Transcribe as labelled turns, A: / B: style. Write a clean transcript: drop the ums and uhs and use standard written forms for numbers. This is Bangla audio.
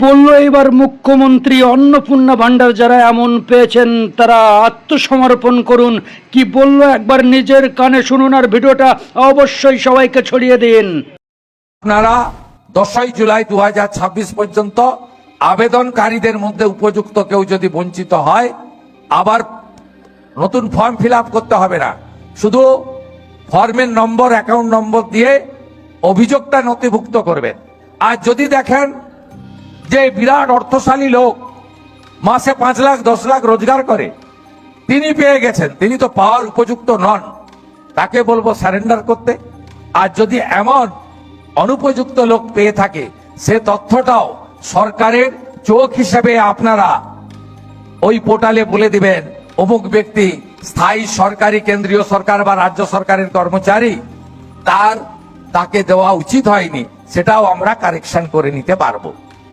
A: বললো এবার মুখ্যমন্ত্রী? অন্নপূর্ণা ভান্ডার যারা এমন পেয়েছেন তারা আত্মসমর্পণ করুন। কি বললো একবার নিজের কানে শুনুন, আর ভিডিওটা অবশ্যই সবাইকে ছড়িয়ে দিন।
B: আপনারা 10ই জুলাই 2026 পর্যন্ত আবেদনকারীদের মধ্যে উপযুক্ত কেউ যদি বঞ্চিত হয়, আবার নতুন ফর্ম ফিল আপ করতে হবে না, শুধু ফর্মের নম্বর, অ্যাকাউন্ট নম্বর দিয়ে অভিযোগটা নথিভুক্ত করবেন। আর যদি দেখেন যে বিরাট অর্থশালী লোক মাসে 5 লাখ 10 লাখ রোজগার করে, তিনি পেয়ে গেছেন, তিনি তো পাওয়ার উপযুক্ত নন, তাকে বলবো সারেন্ডার করতে। আর যদি এমন অনুপযুক্ত লোক পেয়ে থাকে, সে তথ্যটাও সরকারের চোখ হিসেবে আপনারা ওই পোর্টালে বলে দিবেন অমুক ব্যক্তি স্থায়ী সরকারি কেন্দ্রীয় সরকার বা রাজ্য সরকারের কর্মচারী, তাকে দেওয়া উচিত হয়নি, সেটাও আমরা কারেকশন করে নিতে পারবো।